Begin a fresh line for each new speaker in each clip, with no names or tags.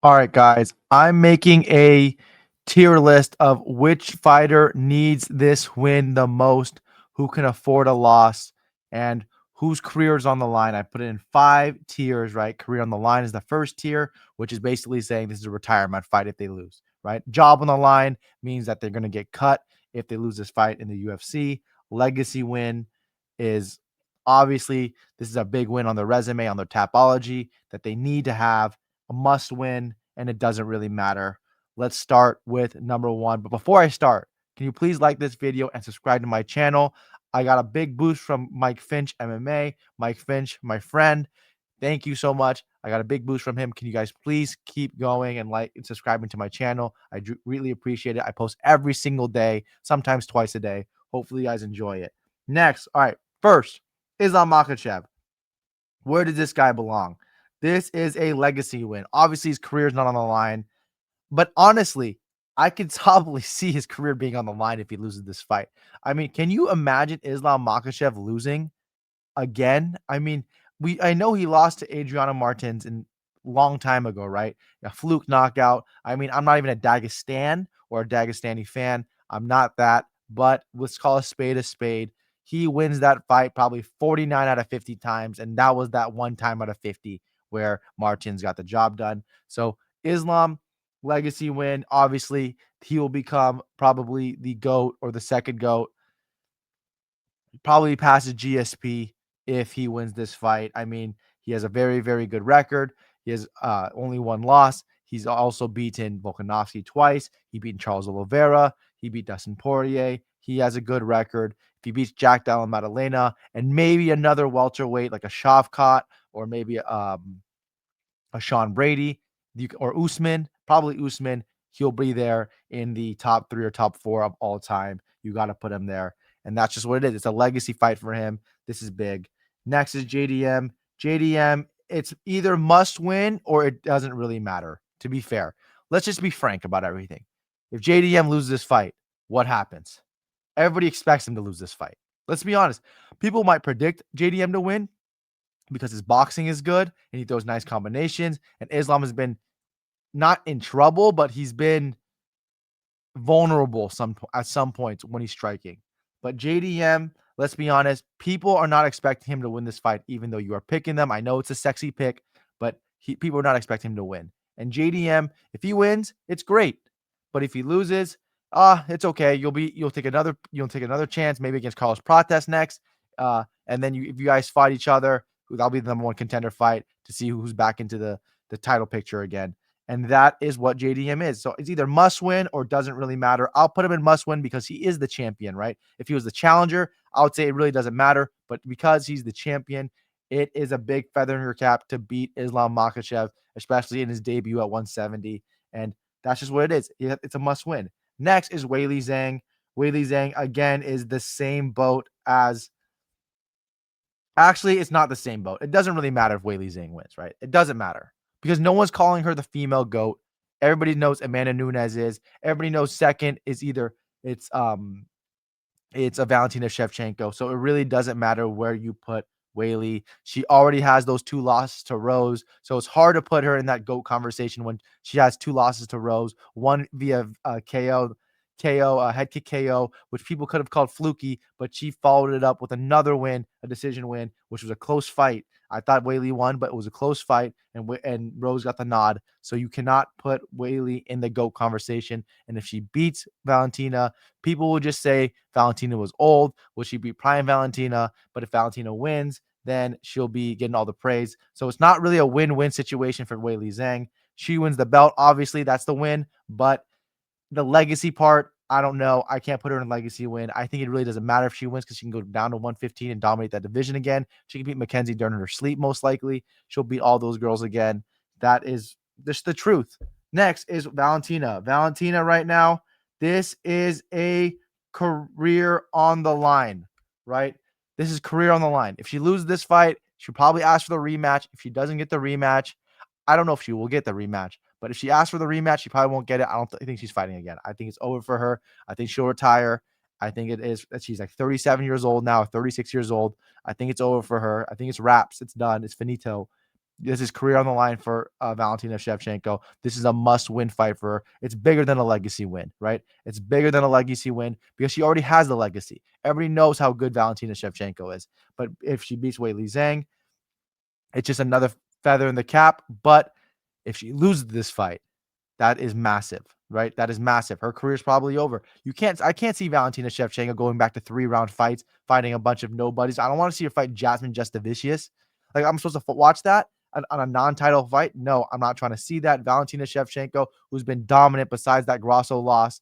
All right, guys, I'm making a tier list of which fighter needs this win the most, who can afford a loss, and whose career is on the line. I put it in 5 tiers, right? Career on the line is the first tier, which is basically saying this is a retirement fight if they lose, right? Job on the line means that they're going to get cut if they lose this fight in the UFC. Legacy win is obviously this is a big win on their resume, on their tapology that they need to have, a must win, and it doesn't really matter. Let's start with number one. But before I start, can you please like this video and subscribe to my channel? I got a big boost from Mike Finch MMA. Mike Finch, my friend. Thank you so much. I got a big boost from him. Can you guys please keep going and like and subscribing to my channel? I really appreciate it. I post every single day, sometimes twice a day. Hopefully, you guys enjoy it. Next, all right. First, Islam Makhachev. Where does this guy belong? This is a legacy win. Obviously, his career is not on the line, but honestly, I could probably see his career being on the line if he loses this fight. I mean, can you imagine Islam Makhachev losing again? I mean, I know he lost to Adriano Martins in long time ago, right? A fluke knockout. I mean, I'm not even a Dagestan or a Dagestani fan. I'm not that, but let's call a spade a spade. He wins that fight probably 49 out of 50 times, and that was that one time out of 50 where Martins got the job done. So Islam legacy win. Obviously, he will become probably the GOAT or the second GOAT. Probably passes GSP if he wins this fight. I mean, he has a very, very good record. He has only one loss. He's also beaten Volkanovski twice. He beat Charles Oliveira. He beat Dustin Poirier. He has a good record. If he beats Jack Della Maddalena and maybe another welterweight like a Shavkat or maybe a Sean Brady or Usman, probably Usman, he'll be there in the top 3 or top 4 of all time. You got to put him there. And that's just what it is. It's a legacy fight for him. This is big. Next is JDM. JDM, it's either must win or it doesn't really matter, to be fair. Let's just be frank about everything. If JDM loses this fight, what happens? Everybody expects him to lose this fight. Let's be honest. People might predict JDM to win because his boxing is good and he throws nice combinations. And Islam has been not in trouble, but he's been vulnerable at some points when he's striking. But JDM, let's be honest, people are not expecting him to win this fight, even though you are picking them. I know it's a sexy pick, but people are not expecting him to win. And JDM, if he wins, it's great. But if he loses, it's okay. You'll take another chance, maybe against Carlos Prates next. And then if you guys fight each other, that'll be the number one contender fight to see who's back into the title picture again. And that is what JDM is. So it's either must win or doesn't really matter. I'll put him in must win because he is the champion, right? If he was the challenger, I would say it really doesn't matter. But because he's the champion, it is a big feather in your cap to beat Islam Makhachev, especially in his debut at 170. And that's just what it is. It's a must win. Next is Weili Zhang. Weili Zhang, again, is the same boat as. Actually, it's not the same boat. It doesn't really matter if Weili Zhang wins, right? It doesn't matter because no one's calling her the female GOAT. Everybody knows Amanda Nunes is. Everybody knows second is either it's a Valentina Shevchenko. So it really doesn't matter where you put Weili. She already has those 2 losses to Rose. So it's hard to put her in that GOAT conversation when she has 2 losses to Rose, one via head kick KO, which people could have called fluky, but she followed it up with another win, a decision win, which was a close fight. I thought Weili won, but it was a close fight, and Rose got the nod. So you cannot put Weili in the GOAT conversation. And if she beats Valentina, people will just say Valentina was old. Will she beat prime Valentina? But if Valentina wins, then she'll be getting all the praise. So it's not really a win-win situation for Weili Zhang. She wins the belt. Obviously, that's the win. But the legacy part, I don't know. I can't put her in a legacy win. I think it really doesn't matter if she wins because she can go down to 115 and dominate that division again. She can beat Mackenzie during her sleep, most likely. She'll beat all those girls again. That is just the truth. Next is Valentina. Valentina right now, this is a career on the line, right? This is career on the line. If she loses this fight, she'll probably ask for the rematch. If she doesn't get the rematch, I don't know if she will get the rematch, but if she asks for the rematch, she probably won't get it. I don't think she's fighting again. I think it's over for her. I think she'll retire. I think it is that she's like 37 years old now, 36 years old. I think it's over for her. I think it's wraps. It's done. It's finito. This is career on the line for Valentina Shevchenko. This is a must-win fight for her. It's bigger than a legacy win, right? It's bigger than a legacy win because she already has the legacy. Everybody knows how good Valentina Shevchenko is. But if she beats Wei Li Zhang, it's just another feather in the cap. But if she loses this fight, that is massive, right? That is massive. Her career is probably over. I can't see Valentina Shevchenko going back to 3-round fights, fighting a bunch of nobodies. I don't want to see her fight Jasmine Justavicius. Like, I'm supposed to watch that on a non-title fight? No, I'm not trying to see that. Valentina Shevchenko, who's been dominant besides that Grosso loss,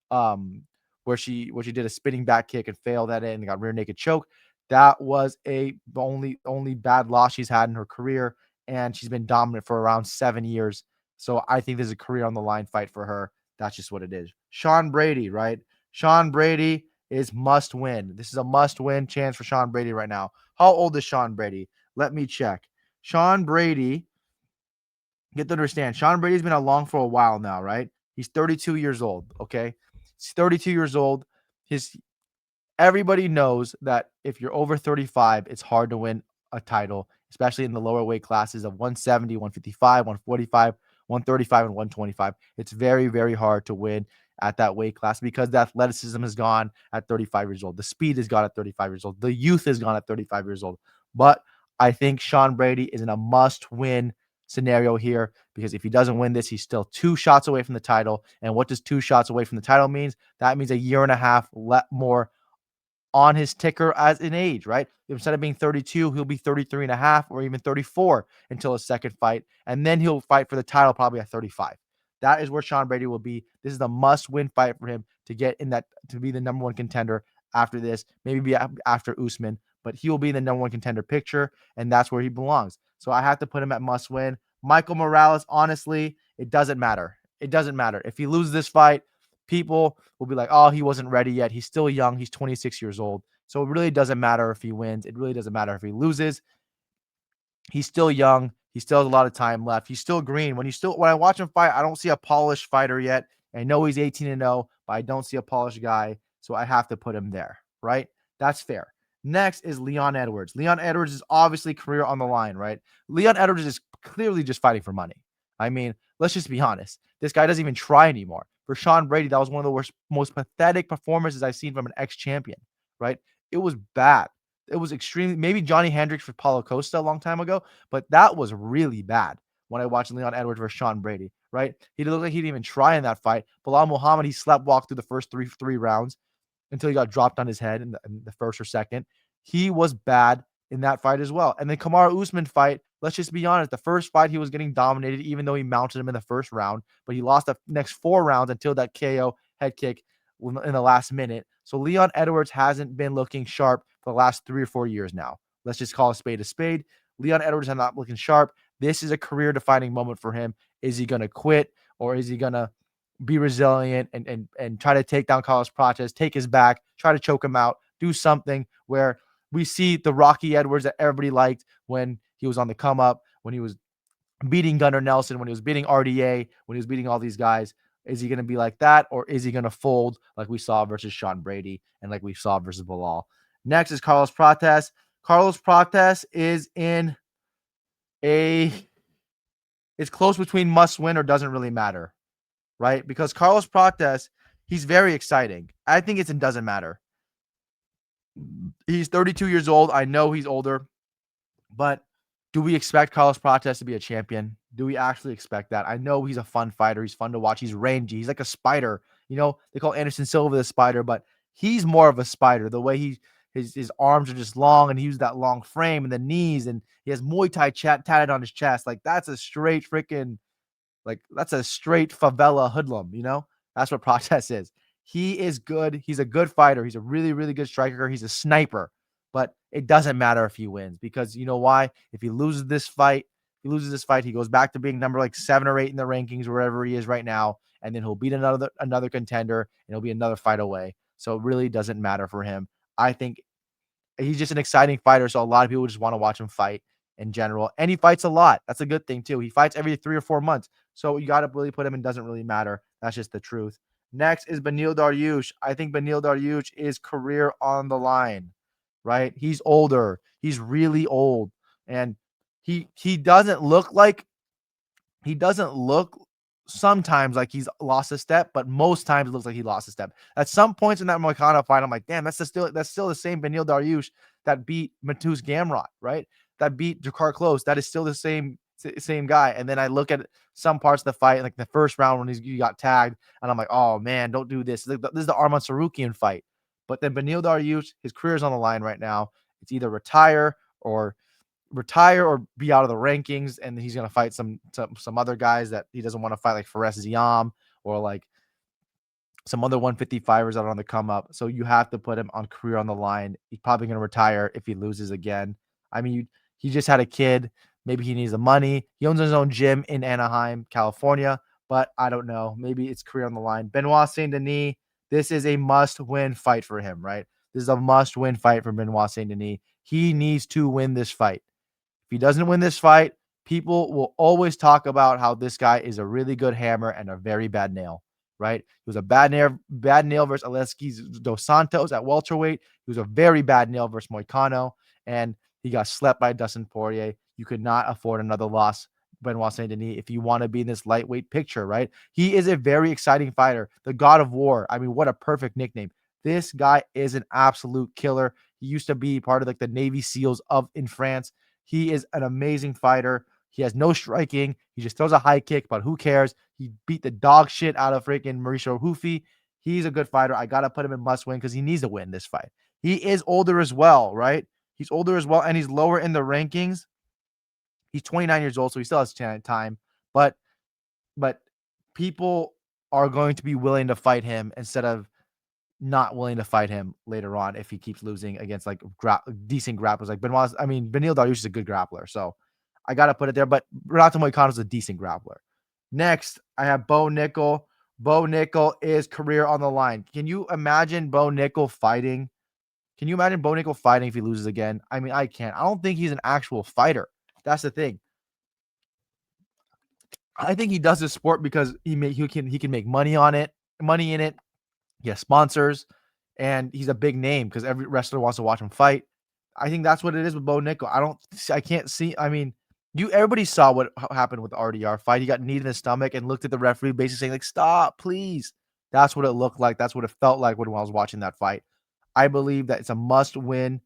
where she did a spinning back kick and failed at it and got rear naked choke. That was the only bad loss she's had in her career, and she's been dominant for around 7 years. So I think there's a career on the line fight for her. That's just what it is. Sean Brady, right? Sean Brady is must win. This is a must win chance for Sean Brady right now. How old is Sean Brady? Let me check. Sean Brady, get to understand, Sean Brady's been along for a while now, right? He's 32 years old. Okay. He's 32 years old. His Everybody knows that if you're over 35, it's hard to win a title, especially in the lower weight classes of 170, 155, 145, 135, and 125. It's very, very hard to win at that weight class because the athleticism is gone at 35 years old. The speed is gone at 35 years old. The youth is gone at 35 years old. But I think Sean Brady is in a must win scenario here because if he doesn't win this, he's still 2 shots away from the title. And what does 2 shots away from the title means? That means a year and a half more on his ticker as an age, right? Instead of being 32, he'll be 33 and a half or even 34 until his second fight. And then he'll fight for the title probably at 35. That is where Sean Brady will be. This is a must-win fight for him to get in that, to be the number one contender after this, maybe be after Usman, but he will be in the number one contender picture, and that's where he belongs. So I have to put him at must-win. Michael Morales, honestly, it doesn't matter. It doesn't matter. If he loses this fight, people will be like, oh, he wasn't ready yet. He's still young. He's 26 years old. So it really doesn't matter if he wins. It really doesn't matter if he loses. He's still young. He still has a lot of time left. He's still green. When I watch him fight, I don't see a polished fighter yet. I know he's 18-0, but I don't see a polished guy. So I have to put him there, right? That's fair. Next is Leon Edwards. Leon Edwards is obviously career on the line, right? Leon Edwards is clearly just fighting for money. I mean, let's just be honest. This guy doesn't even try anymore. For Sean Brady, that was one of the worst, most pathetic performances I've seen from an ex-champion, right? It was bad. It was extremely, maybe Johnny Hendricks for Paulo Costa a long time ago, but that was really bad when I watched Leon Edwards versus Sean Brady, right? He didn't look like he didn't even try in that fight. Bilal Muhammad, he slept walked through the first three rounds until he got dropped on his head in the first or second. He was bad in that fight as well. And then Kamaru Usman fight, let's just be honest, the first fight he was getting dominated, even though he mounted him in the first round, but he lost the next 4 rounds until that KO head kick in the last minute. So Leon Edwards hasn't been looking sharp for the last 3 or 4 years now. Let's just call a spade a spade. Leon Edwards is not looking sharp. This is a career defining moment for him. Is he going to quit or is he going to be resilient and try to take down Carlos Prates, take his back, try to choke him out, do something where we see the Rocky Edwards that everybody liked when he was on the come up, when he was beating Gunnar Nelson, when he was beating RDA, when he was beating all these guys. Is he going to be like that, or is he going to fold like we saw versus Sean Brady and like we saw versus Bilal? Next is Carlos Prates. Carlos Prates is in a it's close between must win or doesn't really matter, right? Because Carlos Prates, he's very exciting. I think it doesn't matter. He's 32 years old. I know he's older, but do we expect Carlos Prates to be a champion? Do we actually expect that? I know he's a fun fighter. He's fun to watch. He's rangy. He's like a spider. You know, they call Anderson Silva the spider, but he's more of a spider. The way his arms are just long and he uses that long frame and the knees, and he has Muay Thai tatted on his chest. Like that's a straight freaking that's a straight favela hoodlum, you know? That's what Prates is. He is good. He's a good fighter. He's a really, really good striker. He's a sniper. But it doesn't matter if he wins because you know why? If he goes back to being number like 7 or 8 in the rankings, wherever he is right now, and then he'll beat another contender and he'll be another fight away. So it really doesn't matter for him. I think he's just an exciting fighter. So a lot of people just want to watch him fight in general. And he fights a lot. That's a good thing too. He fights every 3 or 4 months. So you got to really put him in. Doesn't really matter. That's just the truth. Next is Beneil Dariush. I think Beneil Dariush is career on the line, right? He's older. He's really old. And he doesn't look like he doesn't look sometimes like he's lost a step, but most times it looks like he lost a step. At some points in that Moicano fight, I'm like, damn, that's still the same Beneil Dariush that beat Matus Gamrot, right? That beat Jakar Close. That is still the same guy. And then I look at some parts of the fight, like the first round when he got tagged, and I'm like, oh man, don't do this. This is the Arman Sarukian fight. But then Beneil Dariush, his career's on the line right now. It's either retire or be out of the rankings, and he's gonna fight some other guys that he doesn't want to fight, like Fares Ziam or like some other 155ers that are on the come up. So you have to put him on career on the line. He's probably gonna retire if he loses again. I mean, he just had a kid. Maybe he needs the money. He owns his own gym in Anaheim, California, but I don't know. Maybe it's career on the line. Benoit Saint Denis, this is a must-win fight for him, right? This is a must-win fight for Benoit Saint Denis. He needs to win this fight. If he doesn't win this fight, people will always talk about how this guy is a really good hammer and a very bad nail, right? He was a bad nail versus Alexis Dos Santos at welterweight. He was a very bad nail versus Moicano, and he got slept by Dustin Poirier. You could not afford another loss, Benoit Saint Denis, if you want to be in this lightweight picture, right? He is a very exciting fighter, the God of War. I mean, what a perfect nickname. This guy is an absolute killer. He used to be part of like the Navy SEALs of in France. He is an amazing fighter. He has no striking. He just throws a high kick, but who cares? He beat the dog shit out of freaking Mauricio Hufi. He's a good fighter. I got to put him in must win because he needs to win this fight. He is older as well, right? He's older as well, and he's lower in the rankings. He's 29 years old, so he still has time. But but people are going to be willing to fight him instead of not willing to fight him later on if he keeps losing against like decent grapplers. Like Beneil Dariush is a good grappler, so I gotta put it there. But Renato Moicano is a decent grappler. Next, I have Bo Nickel. Bo Nickel is career on the line. Can you imagine Bo Nickel fighting? Can you imagine Bo Nickel fighting if he loses again? I mean, I can't. I don't think he's an actual fighter. That's the thing. I think he does this sport because he can make money in it. He has sponsors, and he's a big name because every wrestler wants to watch him fight. I think that's what it is with Bo Nickel. I can't see. I mean, everybody saw what happened with the RDR fight. He got kneed in the stomach and looked at the referee, basically saying like, "Stop, please." That's what it looked like. That's what it felt like when I was watching that fight. I believe that it's a must win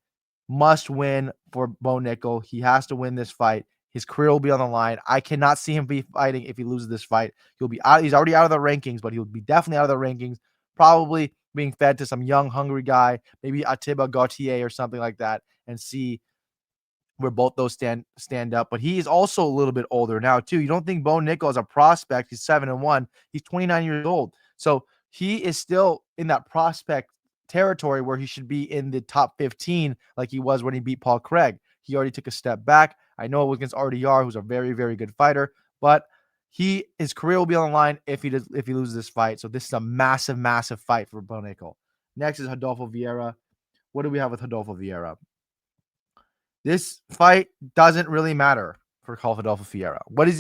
for Bo Nickel. He has to win this fight. His career will be on the line. I cannot see him be fighting if he loses this fight. He'll be out. He's already out of the rankings, but he'll be definitely out of the rankings. Probably being fed to some young, hungry guy, maybe Atiba Gautier or something like that, and see where both those stand up. But he is also a little bit older now too. You don't think Bo Nickel is a prospect? He's 7-1. He's 29 years old, so he is still in that prospect territory where he should be in the top 15, like he was when he beat Paul Craig. He already took a step back. I know it was against RDR, who's a very, very good fighter, but his career will be on the line if he loses this fight. So this is a massive, massive fight for Bo Nickel. Next is Rodolfo Vieira. What do we have with Rodolfo Vieira? This fight doesn't really matter for Rodolfo Vieira. What is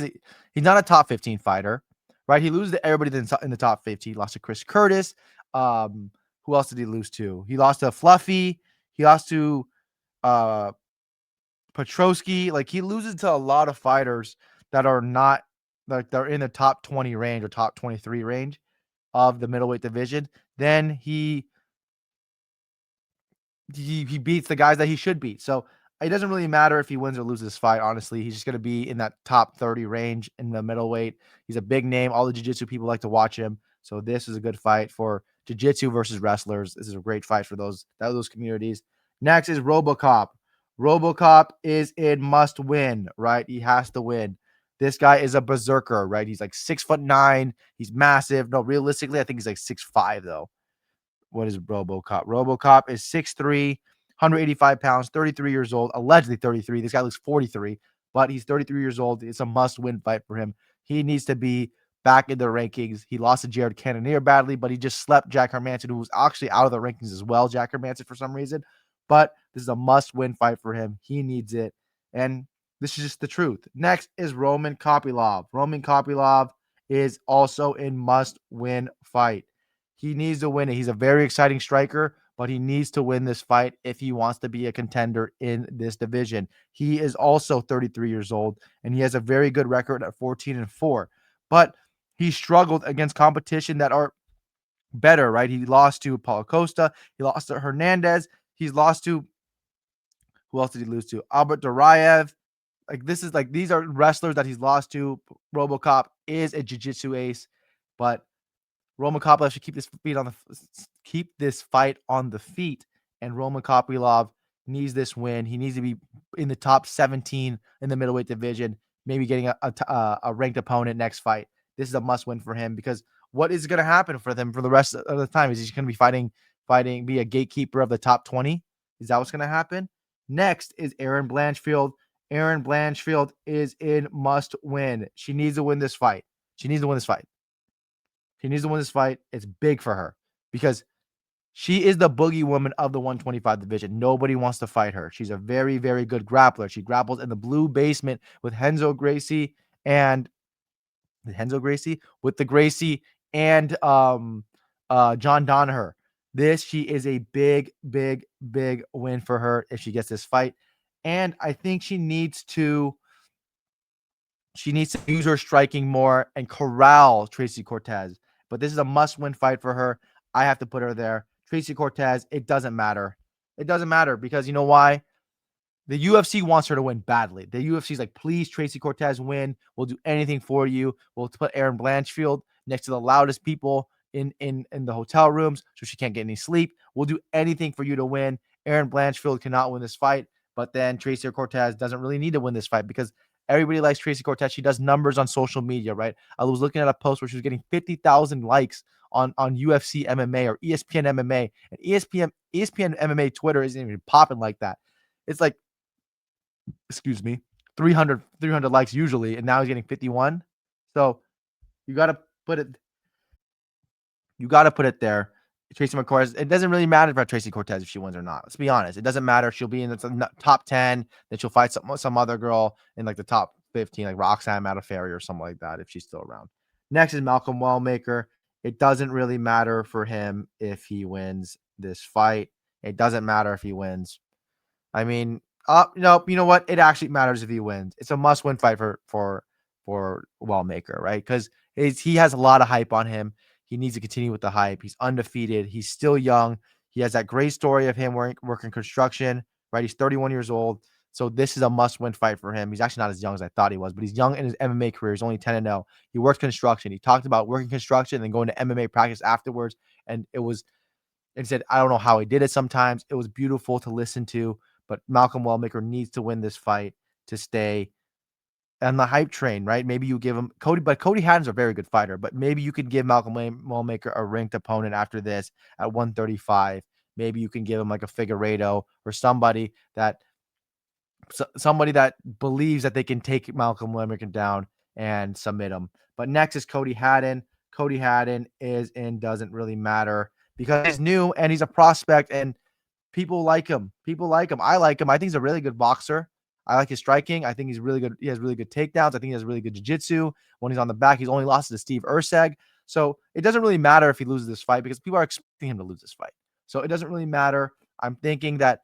he? He's not a top 15 fighter, right? He loses to everybody in the top 15. He lost to Chris Curtis. Who else did he lose to? He lost to Fluffy. He lost to Petrosky. Like, he loses to a lot of fighters that are not, like, they're in the top 20 range or top 23 range of the middleweight division. Then he beats the guys that he should beat. So it doesn't really matter if he wins or loses this fight. Honestly, he's just going to be in that top 30 range in the middleweight. He's a big name. All the jiu-jitsu people like to watch him. So this is a good fight for jiu-jitsu versus wrestlers. This is a great fight for those communities. Next is RoboCop. RoboCop is in must win, right? He has to win. This guy is a berserker, right? He's like 6'9". He's massive. No, realistically, I think he's like 6'5", though. What is RoboCop? RoboCop is 6'3", 185 pounds, 33 years old, allegedly 33. This guy looks 43, but he's 33 years old. It's a must-win fight for him. He needs to be back in the rankings. He lost to Jared Cannonier badly, but he just slept Jack Hermanson, who was actually out of the rankings as well, Jack Hermanson, for some reason. But this is a must-win fight for him. He needs it, and this is just the truth. Next is Roman Kopylov. Roman Kopylov is also in must-win fight. He needs to win it. He's a very exciting striker, but he needs to win this fight if he wants to be a contender in this division. He is also 33 years old, and he has a very good record at 14-4. But he struggled against competition that are better, right? He lost to Paulo Costa. He lost to Hernandez. He's lost to, who else did he lose to? Albert Duraev. These are wrestlers that he's lost to. RoboCop is a jiu-jitsu ace, but Roman Kopylov should keep this fight on the feet, and Roman Kopylov needs this win. He needs to be in the top 17 in the middleweight division, maybe getting a ranked opponent next fight. This is a must win for him, because what is going to happen for them for the rest of the time? Is he going to be be a gatekeeper of the top 20? Is that what's going to happen? Next is Erin Blanchfield. Erin Blanchfield is in must win. She needs to win this fight. She needs to win this fight. She needs to win this fight. It's big for her because she is the boogie woman of the 125 division. Nobody wants to fight her. She's a very, very good grappler. She grapples in the blue basement with Renzo Gracie and with the Gracie and John Danaher. She is a big, big, big win for her if she gets this fight. And I think she needs to use her striking more and corral Tracy Cortez. But this is a must-win fight for her. I have to put her there. Tracy Cortez, it doesn't matter. It doesn't matter because you know why? The UFC wants her to win badly. The UFC's like, please, Tracy Cortez, win. We'll do anything for you. We'll put Erin Blanchfield next to the loudest people in the hotel rooms so she can't get any sleep. We'll do anything for you to win. Erin Blanchfield cannot win this fight, but then Tracy Cortez doesn't really need to win this fight because everybody likes Tracy Cortez. She does numbers on social media, right? I was looking at a post where she was getting 50,000 likes on UFC MMA or ESPN MMA, and ESPN MMA Twitter isn't even popping like that. It's like, excuse me, 300 likes usually, and now he's getting 51. So you got to put it there. Tracy Cortez, it doesn't really matter about Tracy Cortez if she wins or not. Let's be honest. It doesn't matter. She'll be in the top 10, then she'll fight some other girl in like the top 15, like Roxanne Modafferi or something like that if she's still around. Next is Malcolm Wellmaker. It doesn't really matter for him if he wins this fight. It doesn't matter if he wins. I mean, no, you know what? It actually matters if he wins. It's a must-win fight for Wellmaker, right? Because he has a lot of hype on him. He needs to continue with the hype. He's undefeated. He's still young. He has that great story of him working construction, right? He's 31 years old. So this is a must-win fight for him. He's actually not as young as I thought he was, but he's young in his MMA career. He's only 10-0. He worked construction. He talked about working construction and then going to MMA practice afterwards. And said, I don't know how he did it sometimes. It was beautiful to listen to, but Malcolm Wellmaker needs to win this fight to stay on the hype train, right? Maybe you give him Cody Haddon's a very good fighter, but maybe you could give Malcolm Wellmaker a ranked opponent after this at 135. Maybe you can give him like a Figueiredo or somebody that believes that they can take Malcolm Wellmaker down and submit him. But next is Cody Haddon. Cody Haddon doesn't really matter because he's new and he's a prospect and people like him. I like him. I think he's a really good boxer. I like his striking. I think he's really good. He has really good takedowns. I think he has really good jiu-jitsu. When he's on the back, he's only lost to Steve Urseg. So it doesn't really matter if he loses this fight because people are expecting him to lose this fight. So it doesn't really matter. I'm thinking that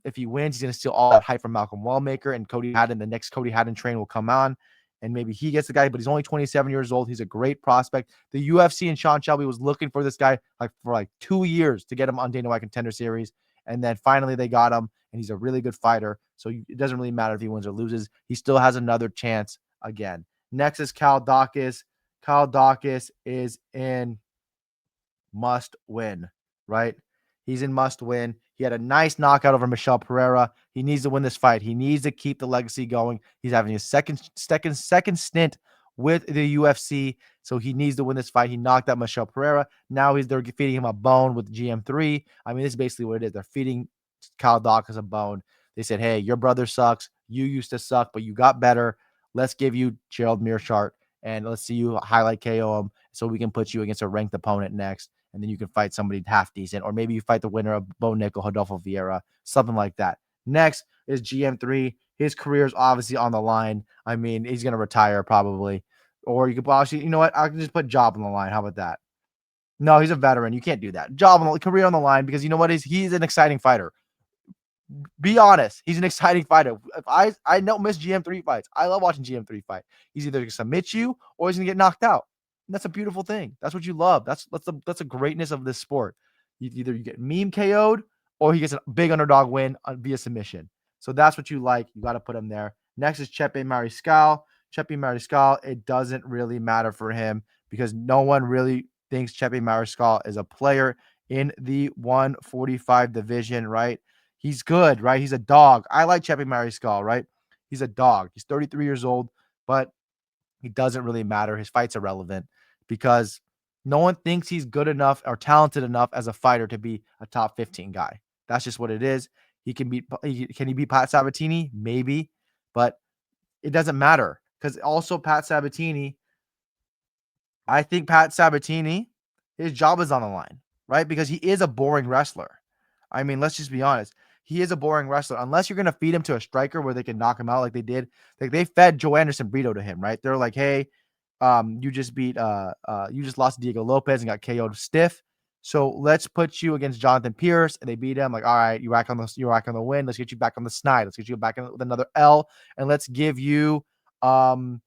if he wins, he's going to steal all that hype from Malcolm Wellmaker and Cody Haddon. The next Cody Haddon train will come on, and maybe he gets the guy, but he's only 27 years old. He's a great prospect. The UFC and Sean Shelby was looking for this guy for 2 years to get him on Dana White Contender Series. And then finally they got him, and he's a really good fighter. So it doesn't really matter if he wins or loses. He still has another chance again. Next is Cal Dawkins. Cal Dawkins is in must win, right? He's in must win. He had a nice knockout over Michel Pereira. He needs to win this fight. He needs to keep the legacy going. He's having his second stint with the UFC, so he needs to win this fight. He knocked out Michel Pereira. Now they're feeding him a bone with GM3. I mean, this is basically what it is. They're feeding Cal Dawkins a bone. They said, hey, your brother sucks. You used to suck, but you got better. Let's give you Gerald Mearshart, and let's see you highlight KO him so we can put you against a ranked opponent next, and then you can fight somebody half decent, or maybe you fight the winner of Bo Nickel, Rodolfo Vieira, something like that. Next is GM3. His career is obviously on the line. I mean, he's going to retire probably. Or you could actually, you know what? I can just put Job on the line. How about that? No, he's a veteran. You can't do that. Job on the career on the line because you know what is he's an exciting fighter. Be honest, he's an exciting fighter. If I don't miss GM3 fights. I love watching GM3 fight. He's either gonna submit you or he's gonna get knocked out. And that's a beautiful thing. That's what you love. That's the greatness of this sport. You get meme KO'd or he gets a big underdog win via submission. So that's what you like. You got to put him there. Next is Chepe Mariscal. Chepe Mariscal, it doesn't really matter for him because no one really thinks Chepe Mariscal is a player in the 145 division, right? He's good, right? He's a dog. I like Chepe Mariscal, right? He's a dog. He's 33 years old, but he doesn't really matter. His fight's irrelevant because no one thinks he's good enough or talented enough as a fighter to be a top 15 guy. That's just what it is. Can he beat Pat Sabatini? Maybe, but it doesn't matter because also Pat Sabatini, I think Pat Sabatini, his job is on the line, right? Because he is a boring wrestler. I mean, let's just be honest. He is a boring wrestler. Unless you're gonna feed him to a striker where they can knock him out like they did. Like they fed Joe Anderson Brito to him, right? They're like, hey, you just lost Diego Lopez and got KO'd stiff. So let's put you against Jonathan Pierce, and they beat him. Like, all right, you're back on the win. Let's get you back on the snide. Let's get you back with another L, and let's give you um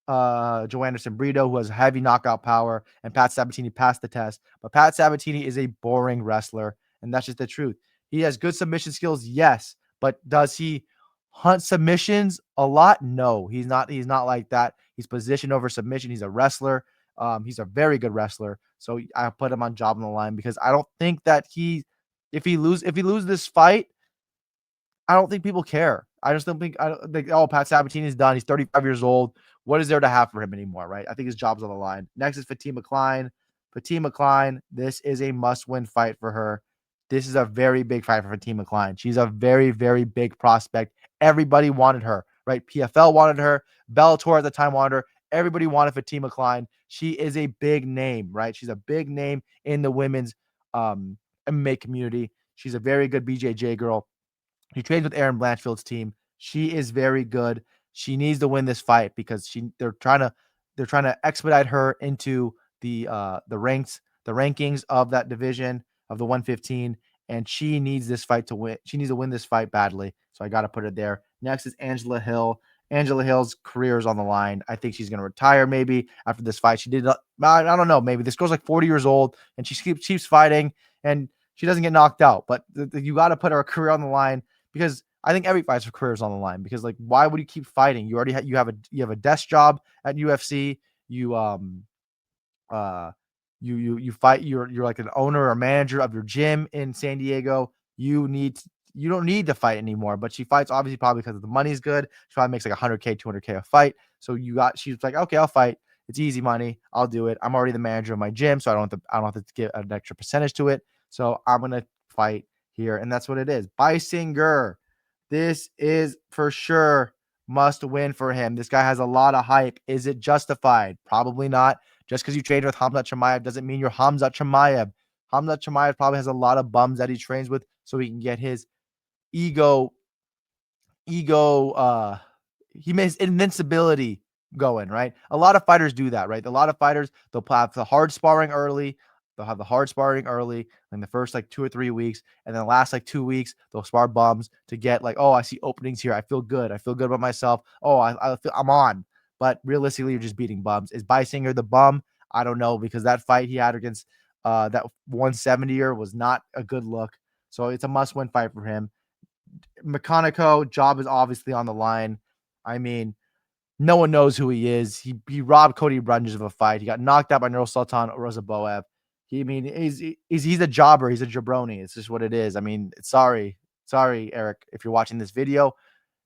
Joe Anderson Brito, who has heavy knockout power, and Pat Sabatini passed the test. But Pat Sabatini is a boring wrestler, and that's just the truth. He has good submission skills, yes, but does he hunt submissions a lot? No, he's not. He's not like that. He's position over submission. He's a wrestler. He's a very good wrestler. So I put him on job on the line because I don't think that if he loses this fight, I don't think people care. I just don't think I don't think, oh, Pat Sabatini is done. He's 35 years old. What is there to have for him anymore, right? I think his job's on the line. Next is Fatima Klein. Fatima Klein, this is a must-win fight for her. This is a very big fight for Fatima Klein. She's a very, very big prospect. Everybody wanted her, right? PFL wanted her. Bellator at the time wanted her. Everybody wanted Fatima Klein. She is a big name, right? She's a big name in the women's MMA community. She's a very good BJJ girl. She trains with Aaron Blanchfield's team. She is very good. She needs to win this fight because they're trying to expedite her into the rankings of that division of the 115, and she needs this fight to win. She needs to win this fight badly. So I got to put it there. Next is Angela Hill. Angela Hill's career is on the line. I think she's going to retire maybe after this fight. She did. I don't know. Maybe this girl's like 40 years old and she keeps fighting and she doesn't get knocked out. But you got to put her career on the line because I think every fight's career is on the line because like why would you keep fighting? You already you have a desk job at UFC. You uh you fight you're like an owner or manager of your gym in San Diego. You don't need to fight anymore, but she fights obviously probably because the money's good. She probably makes like 100K, 200K a fight. So she's like, okay, I'll fight. It's easy money. I'll do it. I'm already the manager of my gym, so I don't have to give an extra percentage to it. So I'm gonna fight here, and that's what it is. Bisinger, this is for sure must win for him. This guy has a lot of hype. Is it justified? Probably not. Just because you train with Hamzat Chimaev doesn't mean you're Hamzat Chimaev. Hamzat Chimaev probably has a lot of bums that he trains with, so he can get his ego ego he makes invincibility going, right? A lot of fighters do that, right? A lot of fighters, they'll have the hard sparring early. They'll have the hard sparring early in the first like 2 or 3 weeks. And then the last like 2 weeks, they'll spar bums to get like, oh, I see openings here. I feel good. I feel good about myself. Oh, I feel I'm on. But realistically, you're just beating bums. Is Bisinger the bum? I don't know because that fight he had against that 170er was not a good look. So it's a must-win fight for him. Mechanico, job is obviously on the line. I mean, no one knows who he is. He robbed Cody Brundage of a fight. He got knocked out by Nurul Sultan Rozaboev. He's a jobber. He's a jabroni. It's just what it is. I mean, sorry, Eric, if you're watching this video.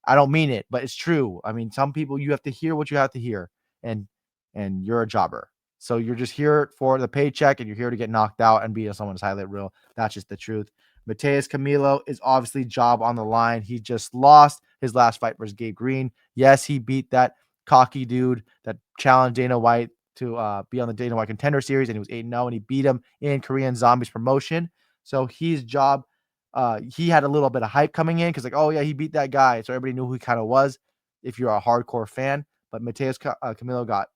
I don't mean it, but it's true. I mean, some people you have to hear what you have to hear, and you're a jobber. So you're just here for the paycheck, and you're here to get knocked out and be on someone's highlight reel. That's just the truth. Mateus Camilo is obviously job on the line. He just lost his last fight versus Gabe Green. Yes, he beat that cocky dude that challenged Dana White to be on the Dana White Contender Series, and he was 8-0, and he beat him in Korean Zombies promotion. So his job, he had a little bit of hype coming in because like, oh yeah, he beat that guy, so everybody knew who he kind of was if you're a hardcore fan. But Mateus Camilo got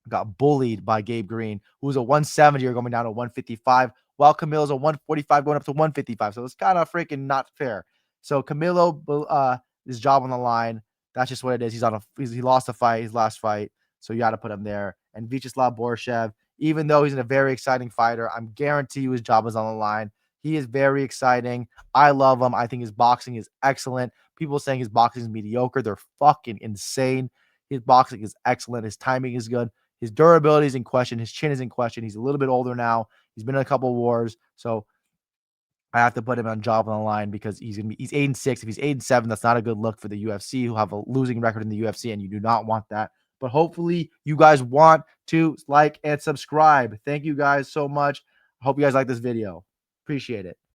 got bullied by Gabe Green, who was a 170er going down to 155, while Camilo's a 145 going up to 155. So it's kind of freaking not fair. So Camilo, his job on the line. That's just what it is. He lost a fight, his last fight. So you got to put him there. And Vyacheslav Borshev, even though he's a very exciting fighter, I'm guarantee you his job is on the line. He is very exciting. I love him. I think his boxing is excellent. People saying his boxing is mediocre. They're fucking insane. His boxing is excellent. His timing is good. His durability is in question. His chin is in question. He's a little bit older now. He's been in a couple of wars. So I have to put him on job on the line because he's 8-6. If he's 8-7, that's not a good look for the UFC, who have a losing record in the UFC, and you do not want that. But hopefully you guys want to like and subscribe. Thank you guys so much. I hope you guys like this video. Appreciate it.